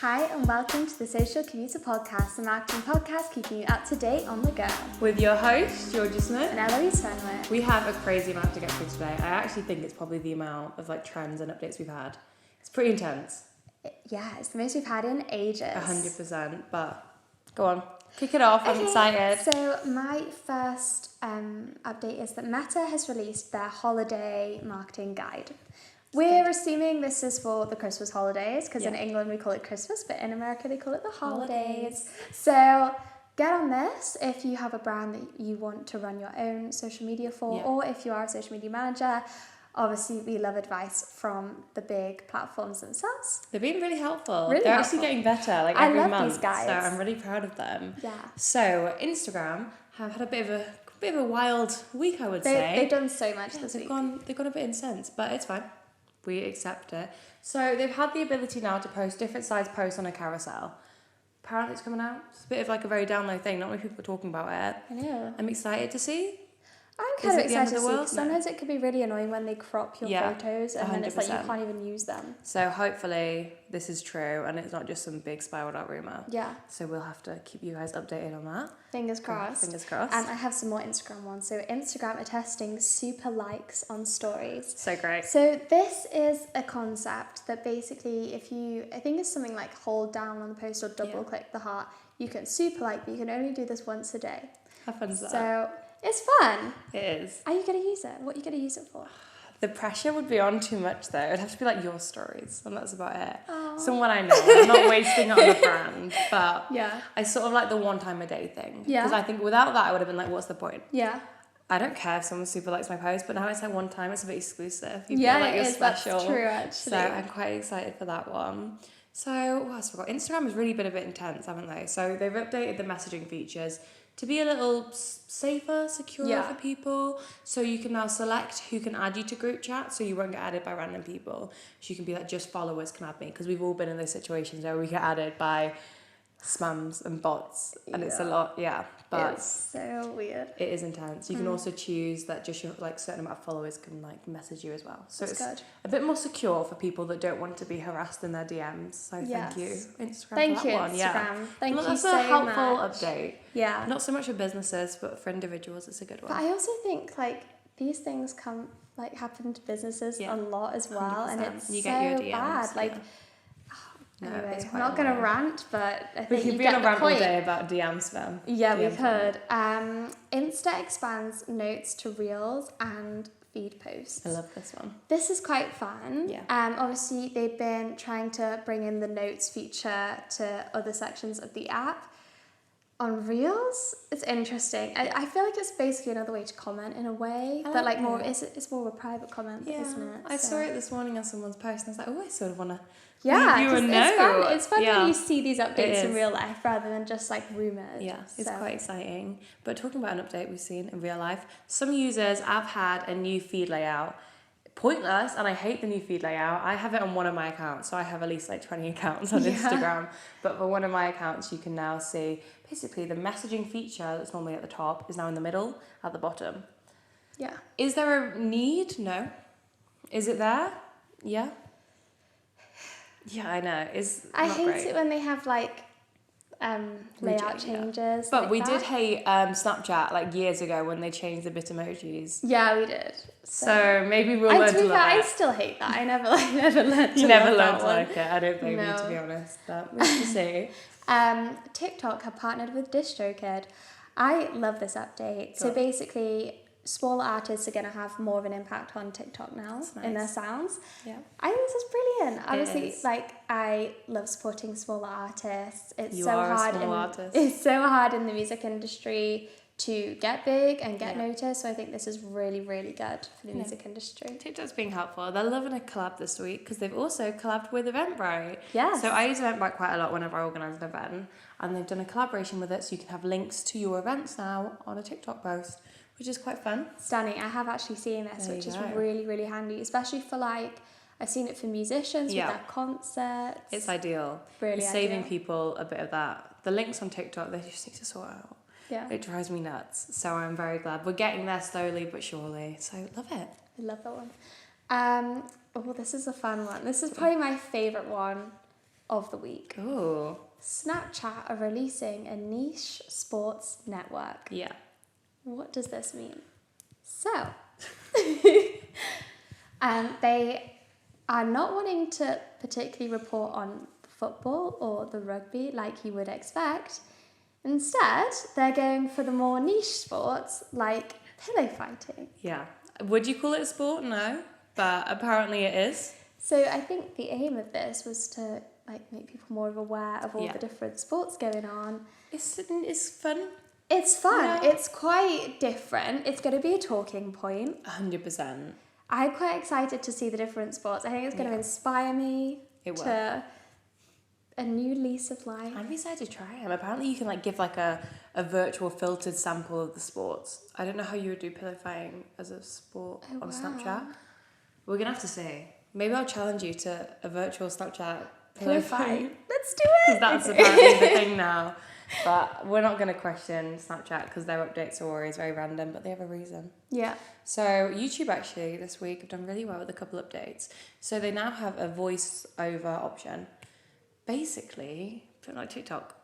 Hi and welcome to the Social Commuter Podcast, the marketing podcast keeping you up to date on the go. With your host, Georgia Smith. And Eloise Fenwick. We have a crazy amount to get through today. I actually think it's probably the amount of trends and updates we've had. It's pretty intense. Yeah, it's the most we've had in ages. 100%, but go on. Kick it off, I'm excited. So my first update is that Meta has released their holiday marketing guide. We're assuming this is for the Christmas holidays, because in England we call it Christmas, but in America they call it the holidays. So get on this if you have a brand that you want to run your own social media for, or if you are a social media manager. Obviously, we love advice from the big platforms themselves. They're being really helpful. Really They're helpful. Actually getting better every I love month. These guys. So I'm really proud of them. Yeah. So Instagram have had a bit of a wild week, I would say. They've done so much this week. They've gone a bit intense, but it's fine. We accept it. So they've had the ability now to post different size posts on a carousel. Apparently it's coming out. It's a bit of a very down low thing. Not many people are talking about it. I know. I'm excited to see. I'm kind of excited to see, world? because sometimes it could be really annoying when they crop your photos and then it's like you 100%. can't even use them. So hopefully this is true and it's not just some big spiraled out rumour. Yeah. So we'll have to keep you guys updated on that. Fingers crossed. Fingers crossed. And I have some more Instagram ones. So Instagram are testing super likes on stories. So great. So this is a concept that basically I think it's something like hold down on the post or double click the heart, you can super like, but you can only do this once a day. How fun is that? So it's fun. It is. Are you going to use it? What are you going to use it for? The pressure would be on too much though. It'd have to be your stories, and that's about it. Aww. Someone I know. I'm not wasting it on a brand, but Yeah. I sort of like the one time a day thing. Yeah. Because I think without that, I would have been like, what's the point? Yeah. I don't care if someone super likes my post, but now it's one time, it's a bit exclusive. You Yeah, feel like it you're is. special. That's true, actually. So I'm quite excited for that one. So what else have I got? Instagram has really been a bit intense, haven't they? So they've updated the messaging features to be a little safer, secure for people. So you can now select who can add you to group chat, so you won't get added by random people. So you can be just followers can add me, because we've all been in those situations where we get added by spams and bots, and it's a lot, but it's so weird. it is intense. You can also choose that just your certain amount of followers can message you as well. So That's good. a bit more secure for people that don't want to be harassed in their DMs. So thank you, Instagram. Thank for you, that one. Instagram. Yeah. Thank you That's so a helpful much. update. Yeah. Not so much for businesses, but for individuals, it's a good one. But I also think these things happen to businesses a lot as well, 100%. and it's You so get your DMs, bad. No, Anyway, it's I'm quite not going to annoying. rant, but I We think could you be get on a the rant all point. day about DM spam. Yeah, we DM could. Insta expands notes to reels and feed posts. I love this one. This is quite fun. Yeah. Obviously, they've been trying to bring in the notes feature to other sections of the app. On Reels, it's interesting. I feel like it's basically another way to comment in a way, but it's more of a private comment, isn't it? I saw it this morning on someone's post, and I was like, oh, I sort of want to. Yeah, you 'cause know. it's fun when you see these updates in is. real life rather than just rumoured. Yeah, it's So. quite exciting. But talking about an update we've seen in real life, some users have had a new feed layout. Pointless, and I hate the new feed layout. I have it on one of my accounts, so I have at least 20 accounts on Instagram. But for one of my accounts, you can now see basically the messaging feature that's normally at the top is now in the middle, at the bottom. Yeah. Is there a need? No. Is it there? Yeah. Yeah, I know. I not hate great. it when they have layout changes. But we that. did hate Snapchat years ago when they changed the bit emojis. Yeah, we did. So maybe we'll And learn to be to fair, love I it. still hate that. I never learned to You never love learned that to one. like it. I don't blame you, No. to be honest. But we'll have to see. TikTok have partnered with DistroKid. I love this update. So basically, smaller artists are going to have more of an impact on TikTok now in their sounds. Yeah. I think this is brilliant. Obviously, is. I love supporting smaller artists. It's You so are a hard. small artist. It's so hard in the music industry to get big and get noticed. So I think this is really, really good for the music industry. TikTok's being helpful. They're loving a collab this week because they've also collabed with Eventbrite. Yes. So I use Eventbrite quite a lot whenever I organise an event, and they've done a collaboration with it, so you can have links to your events now on a TikTok post, which is quite fun. Stunning. I have actually seen this, There which you is go. really, really handy, especially for I've seen it for musicians with their concerts. It's ideal. Really It's saving ideal. people a bit of that. The links on TikTok, they just need to sort out. Yeah. It drives me nuts. So I'm very glad. We're getting there slowly but surely. So love it. I love that one. This is a fun one. This is probably my favourite one of the week. Ooh. Snapchat are releasing a niche sports network. Yeah. What does this mean? So, they are not wanting to particularly report on football or the rugby like you would expect. Instead, they're going for the more niche sports like pillow fighting. Yeah. Would you call it a sport? No. But apparently it is. So I think the aim of this was to make people more aware of all the different sports going on. It's fun. It's fun. Yeah. It's quite different. It's going to be a talking point. 100%. I'm quite excited to see the different sports. I think it's going to inspire me to a new lease of life. I'm excited to try them. Apparently you can give a virtual filtered sample of the sports. I don't know how you would do pillow fighting as a sport on Snapchat. We're going to have to see. Maybe I'll challenge you to a virtual Snapchat pillow fight. Let's do it. Because that's apparently the thing now. But we're not going to question Snapchat because their updates are always very random, but they have a reason. Yeah. So YouTube actually this week have done really well with a couple updates. So they now have a voiceover option. Basically, a bit like TikTok.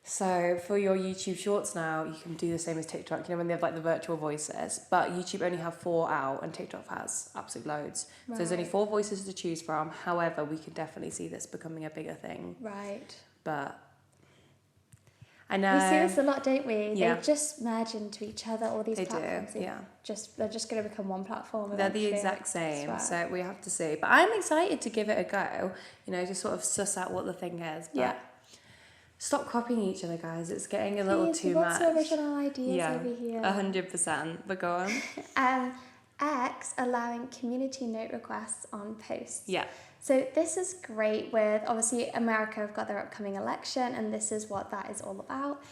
So for your YouTube shorts now, you can do the same as TikTok, when they have the virtual voices, but YouTube only have 4 out and TikTok has absolute loads. Right. So there's only 4 voices to choose from. However, we can definitely see this becoming a bigger thing. Right. But I know. We see this a lot, don't we? Yeah. They just merge into each other, all these platforms. They do, yeah. They're just going to become one platform eventually. They're the exact same, so we have to see. But I'm excited to give it a go, to sort of suss out what the thing is. But stop copying each other, guys. It's getting a little too much. Lots of original ideas over here. 100%. But go on. X allowing community note requests on posts. Yeah. So this is great with, obviously, America have got their upcoming election, and this is what that is all about.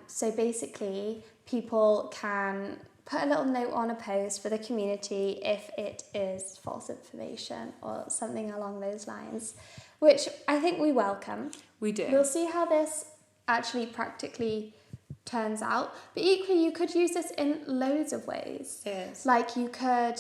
So basically, people can put a little note on a post for the community if it is false information or something along those lines, which I think we welcome. We do. We'll see how this actually practically turns out. But equally, you could use this in loads of ways. Yes. You could,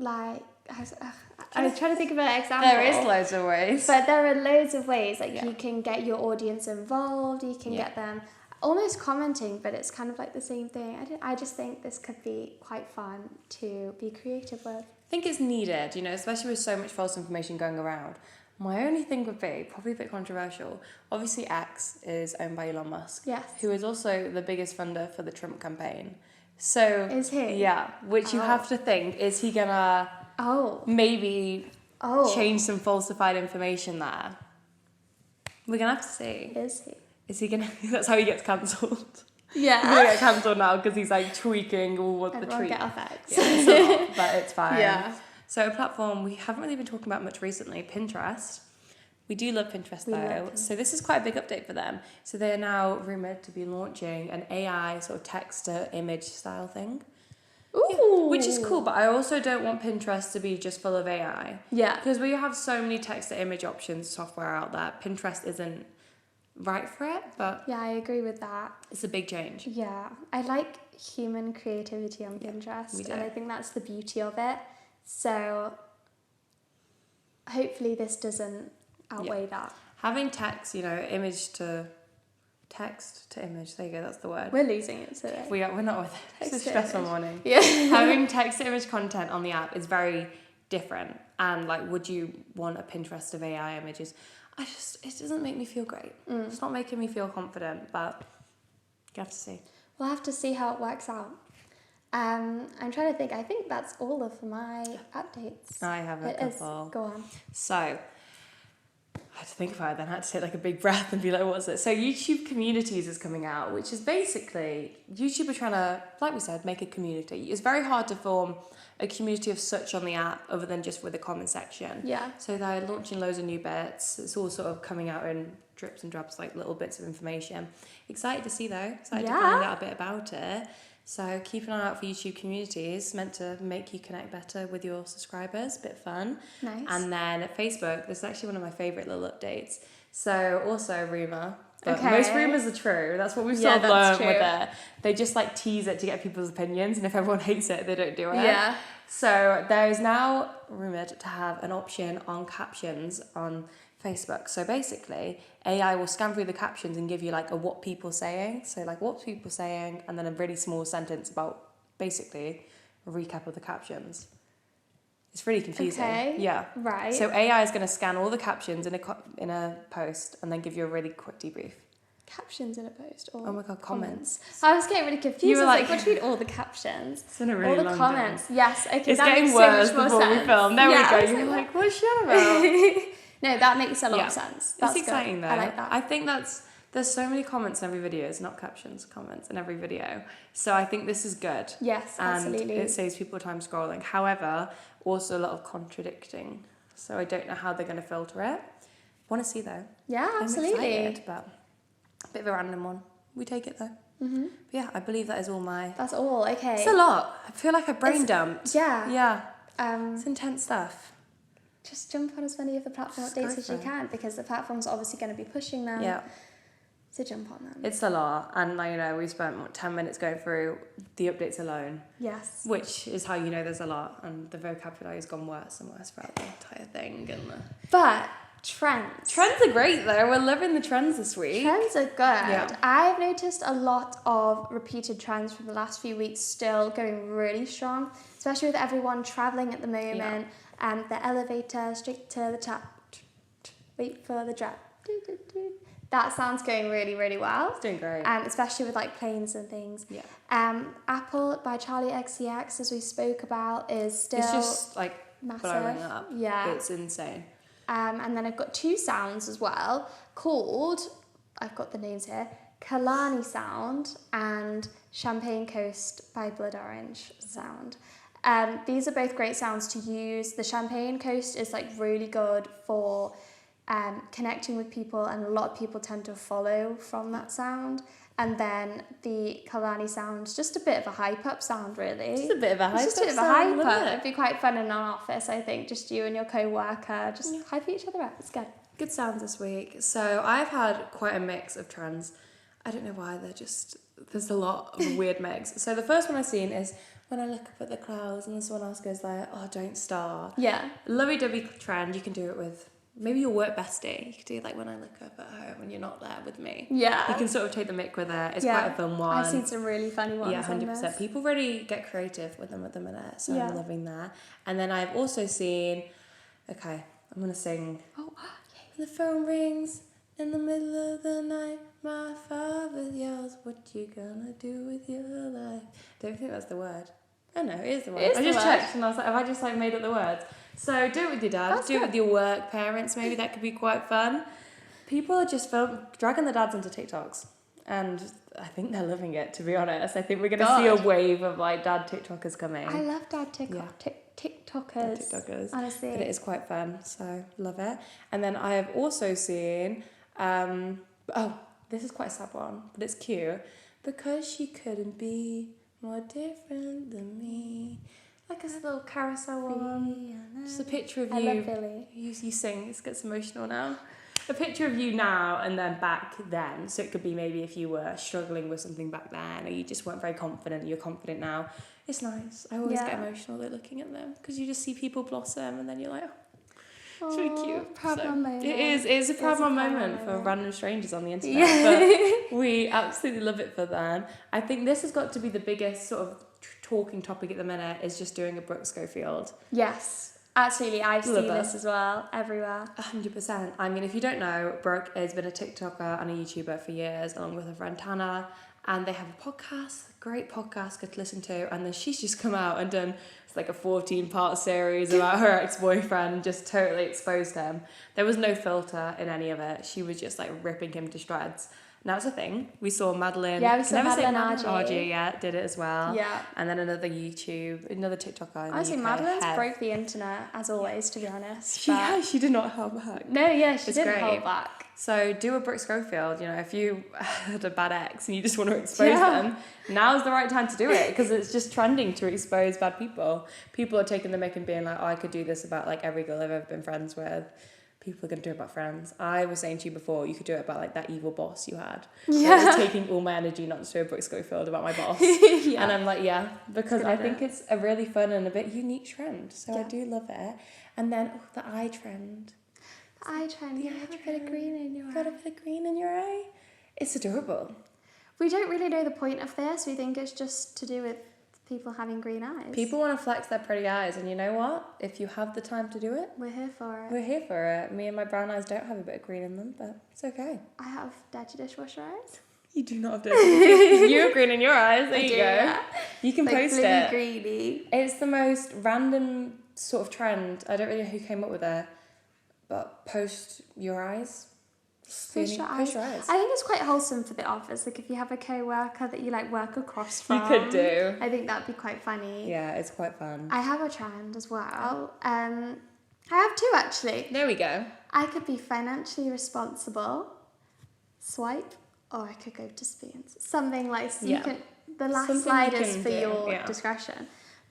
I was trying to think of an example. There is loads of ways. But there are loads of ways. You can get your audience involved, you can get them almost commenting, but it's kind of the same thing. I just think this could be quite fun to be creative with. I think it's needed, especially with so much false information going around. My only thing would be, probably a bit controversial, obviously X is owned by Elon Musk. Yes. Who is also the biggest funder for the Trump campaign. So is he? Yeah, which you have to think, is he gonna maybe change some falsified information there? We're gonna have to see. Is he? Is he gonna? That's how he gets cancelled. Yeah. He's gonna get cancelled now because he's tweaking all what the tweet. Get off X. Yeah, it's a lot, but it's fine. Yeah. So a platform we haven't really been talking about much recently, Pinterest. We do love Pinterest though. So this is quite a big update for them. So they are now rumoured to be launching an AI sort of text to image style thing. Ooh. Yeah, which is cool, but I also don't want Pinterest to be just full of AI. Yeah. Because we have so many text to image options software out there. Pinterest isn't right for it, but yeah, I agree with that. It's a big change. Yeah. I like human creativity on Pinterest, and I think that's the beauty of it. So hopefully this doesn't outweigh that. Having text, image to text to image, there you go, that's the word. We're losing it today. We're not with it. It's a stressful morning. Yeah. Having text to image content on the app is very different. And would you want a Pinterest of AI images? It doesn't make me feel great. It's not making me feel confident, but you have to see. We'll have to see how it works out. I'm trying to think. I think that's all of my updates. I have a couple. Go on. So, I had to think about it then. I had to take a big breath and be like, what's it? So YouTube Communities is coming out, which is basically, YouTube are trying to, like we said, make a community. It's very hard to form a community of such on the app other than just with a comment section. Yeah. So they're launching loads of new bits. It's all sort of coming out in drips and drabs, little bits of information. Excited to see though. Excited to find out a bit about it. So keep an eye out for YouTube Communities, meant to make you connect better with your subscribers, a bit fun. Nice. And then Facebook, this is actually one of my favourite little updates. So also a rumour, but most rumours are true. That's what we've sort of learned with it. They just tease it to get people's opinions, and if everyone hates it, they don't do it. Yeah. So there is now rumoured to have an option on captions on Facebook. So basically, AI will scan through the captions and give you like a what people saying. So like what people saying, and then a really small sentence about basically a recap of the captions. It's really confusing. Okay. Yeah. Right. So AI is going to scan all the captions in a post and then give you a really quick debrief. Captions in a post or Oh my God, comments. I was getting really confused. You were I was like, what do you mean all the captions? It's been a really all the long comments. day. Yes. Okay. It's that getting makes worse so much before more we sense. film. There Yeah, we go. You're like, what's she on about? No, that makes a lot of sense. That's it's exciting good. though. I like that. I think there's so many comments in every video. It's not captions, comments in every video. So I think this is good. Yes, absolutely. And it saves people time scrolling. However, also a lot of contradicting. So I don't know how they're going to filter it. Want to see though. Yeah, absolutely. I'm excited, but a bit of a random one. We take it though. Mm-hmm. But yeah, I believe that is all my... That's all, okay. It's a lot. I feel like I brain dumped. Yeah. Yeah. It's intense stuff. Just jump on as many of the platform updates as you can, because the platform's obviously going to be pushing them. Yeah. So jump on them. It's a lot. And like, you know, we spent 10 minutes going through the updates alone. Yes. Which is how you know there's a lot. And the vocabulary has gone worse and worse throughout the entire thing. But trends. Trends are great though. We're loving the trends this week. Trends are good. Yeah. I've noticed a lot of repeated trends from the last few weeks still going really strong, especially with everyone traveling at the moment. Yeah. The elevator, straight to the top, wait for the drop. That sound's going really, really well. It's doing great. Especially with like planes and things. Yeah. Apple by Charlie XCX, as we spoke about, is still It's just like massive. blowing up. Yeah. It's insane. And then I've got two sounds as well called, I've got the names here, Kalani Sound and Champagne Coast by Blood Orange Sound. These are both great sounds to use. The Champagne Coast is like really good for connecting with people, and a lot of people tend to follow from that sound. And then the Kalani sound's just a bit of a hype-up sound, really. Just a bit of a hype-up Just a bit of a sound, hype-up. It'd be quite fun in an office, I think. Just you and your co-worker, just hype each other up. It's good. Good sounds this week. So I've had quite a mix of trends. I don't know why, there's a lot of a weird mix. So the first one I've seen is when I look up at the clouds and someone else goes like, oh, don't start. Yeah. Lovey-dovey trend. You can do it with maybe your work bestie. You could do like when I look up at home when you're not there with me. Yeah. You can sort of take the mick with it. It's quite a fun one. I've seen some really funny ones. Yeah, 100%. On this. People really get creative with them at the minute, so Yeah. I'm loving that. And then I've also seen, okay, I'm going to sing. Oh, The phone rings in the middle of the night. My father yells, what you gonna do with your life? Don't think that's the word. Oh no, it is the word. It is I the just word. checked and I was like, have I just like made up the words? So do it with your dad, That's do it good. with your work parents, maybe that could be quite fun. People are just dragging the dads into TikToks. And I think they're loving it, to be honest. I think we're going to see a wave of like dad TikTokers coming. I love dad TikTokers. TikTokers. Honestly. But it is quite fun, so love it. And then I have also seen, this is quite a sad one, but it's cute. Because she couldn't be more different than me. Like a little carousel one. Just a picture of you. I love Billy. You sing, it gets emotional now. A picture of you now and then back then. So it could be maybe if you were struggling with something back then, or you just weren't very confident, you're confident now. It's nice. I always get emotional though looking at them, because you just see people blossom and then you're like, oh, it's really cute. Proud mom moment. It's a proud mom moment for random strangers on the internet. Yeah. But we absolutely love it for them. I think this has got to be the biggest sort of talking topic at the minute, is just doing a Brooke Schofield. Yes, absolutely. I've seen her. this as well, everywhere. 100%. I mean, if you don't know, Brooke has been a TikToker and a YouTuber for years, along with her friend Tana, and they have a podcast, great podcast, good to listen to, and then she's just come out and done like a 14-part series about her ex-boyfriend, just totally exposed him. There was no filter in any of it. She was just like ripping him to shreds. Now it's a thing. We saw Madeline. Yeah, we saw Madeline RG. Yeah, did it as well. Yeah. And then another TikToker. Honestly, Madeline's broke the internet, as always, to be honest. She did not hold back. No, yeah, she It's didn't great. hold back. So do a Brooke Schofield, you know, if you had a bad ex and you just want to expose them, now's the right time to do it, because it's just trending to expose bad people. People are taking the mick and being like, oh, I could do this about like every girl I've ever been friends with. People are going to do it about friends. I was saying to you before, you could do it about like that evil boss you had. Yeah. So it was taking all my energy not to do a Brooke Schofield about my boss. Yeah. And I'm like, yeah, because I think it's a really fun and a bit unique trend. So I do love it. And then the eye trend. eye trend. You have a bit of green in your eye. Got a bit of green in your eye. It's adorable. We don't really know the point of this. We think it's just to do with people having green eyes. People want to flex their pretty eyes, and you know what? If you have the time to do it, We're here for it. we're here for it. Me and my brown eyes don't have a bit of green in them, but it's okay. I have dirty dishwasher eyes. You do not have dirty. You have green in your eyes. There you go. Yeah. You can Like post bluey, it. greeny. It's the most random sort of trend. I don't really know who came up with it, but post your eyes. Post your eyes. I think it's quite wholesome for the office. Like if you have a co-worker that you like work across from. You could do. I think that'd be quite funny. Yeah, it's quite fun. I have a trend as well. I have two actually. There we go. I could be financially responsible, swipe, or I could go to spoons. Something like so Yeah. you can. The last Something slide you is can for do, your yeah. discretion,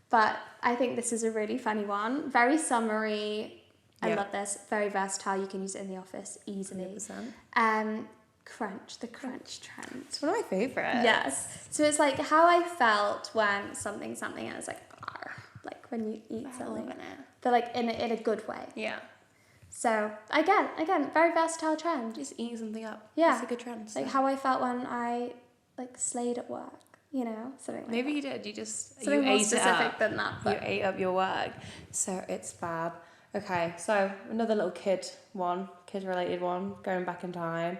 but I think this is a really funny one. Very summary. I Yeah. love this. Very versatile. You can use it in the office easily. 100%. Crunch, the crunch trend. It's one of my favourites. Yes. So it's like how I felt when something, and I was like, "Arr," like when you eat something. But like in a good way. Yeah. So again, very versatile trend. Just eating something up. Yeah. It's a good trend. So. Like how I felt when I like slayed at work. You know, something like Maybe that. you did. You just Something you more ate it specific up. than that. You But ate up your work. So it's fab. Okay, so another little kid related one, going back in time.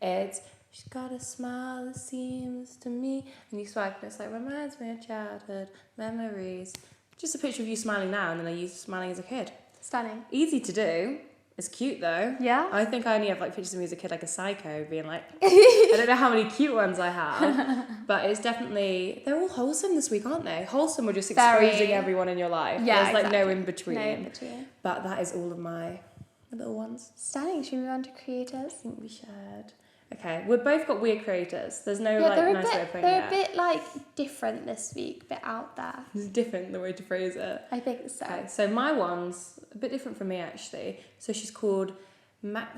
It's she's got a smile it seems to me. And you swipe and it's like reminds me of childhood memories. Just a picture of you smiling now and then you smiling as a kid. stunning. Easy to do. It's cute though. Yeah. I think I only have like pictures of me as a kid like a psycho being like I don't know how many cute ones I have. But it's definitely they're all wholesome this week, aren't they? Wholesome or just exposing everyone in your life. Yeah, There's like exactly. no in between. No in between. But that is all of my little ones. Stunning. Should we move on to creators? I think we should. Okay, we've both got weird creators. There's no Yeah, like they're nice way of putting they're it. a bit like different this week, bit out there. It's different the way to phrase it. I think so. Okay, so my one's a bit different from me actually. So she's called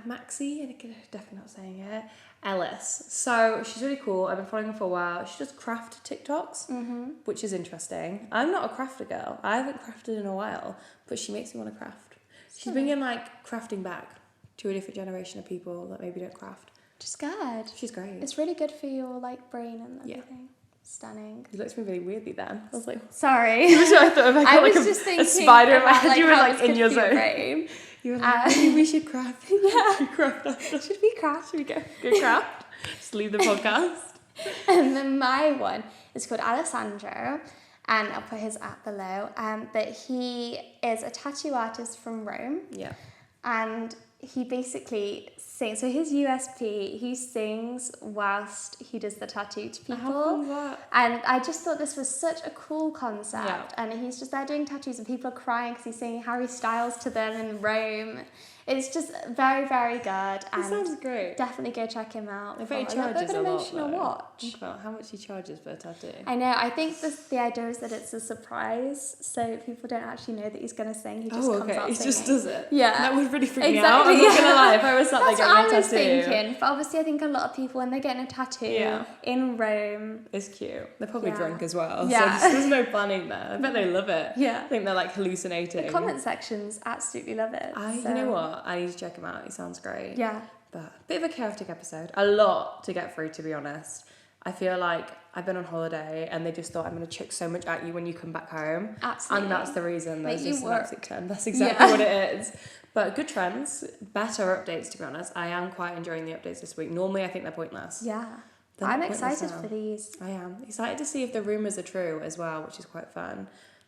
Maxie, I think I'm definitely not saying it, Ellis. So she's really cool. I've been following her for a while. She does craft TikToks, which is interesting. I'm not a crafter girl. I haven't crafted in a while, but she makes me want to craft. She's bringing like crafting back to a different generation of people that maybe don't craft. Just good. She's great. It's really good for your like brain and Yeah. everything. Stunning. You looked at me really weirdly then. I was like, Sorry. I thought if I got like just thinking a spider in my about, head. You were how like it's in good your for zone. brain. You were like, maybe we should craft. Yeah. Should we craft after? Should we craft? Should we go craft? Just leave the podcast. And then my one is called Alessandro, and I'll put his app below. But he is a tattoo artist from Rome, Yeah. and he basically sings. So his USP, he sings whilst he does the tattoo to people. How fun is that? And I just thought this was such a cool concept. Yeah. And he's just there doing tattoos and people are crying because he's singing Harry Styles to them in Rome. It's just very, very good. That And sounds great. definitely go check him out. I bet he for charges an a lot. emotional though. watch. Think about how much he charges for a tattoo. I know. I think the idea is that it's a surprise, so people don't actually know that he's going to sing. He just comes out He singing. just does it. Yeah. That would really freak me out. Exactly, I'm not gonna yeah. lie. If I was sat there That's getting what a I was tattoo, thinking. But obviously, I think a lot of people, when they're getting a tattoo Yeah. in Rome, it's cute. They're probably Yeah. drunk as well. Yeah. So there's no planning there. I bet they love it. Yeah. I think they're like hallucinating. the comment sections absolutely love it. You so- know what? I need to check him out. He sounds great. Yeah. But a bit of a chaotic episode. A lot to get through, to be honest. I feel like I've been on holiday and they just thought I'm going to chuck so much at you when you come back home. Absolutely. And that's the reason Make there's you just an work. absolute 10. That's exactly what it is. But good trends, better updates, to be honest. I am quite enjoying the updates this week. Normally I think they're pointless. Yeah. They're I'm not pointless excited now. for these. I am excited to see if the rumours are true as well, which is quite fun.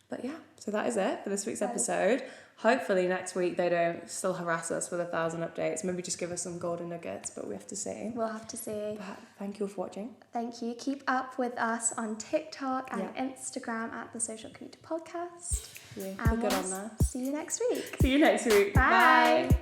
But yeah, so that is it for this week's episode. Hopefully next week they don't still harass us with 1,000 updates. Maybe just give us some golden nuggets, but we have to see. We'll have to see. But thank you all for watching. Thank you. Keep up with us on TikTok and Yeah. Instagram at the Social Commuter Podcast. Yeah, And we're good we'll on there. see you next week. See you next week. Bye. Bye.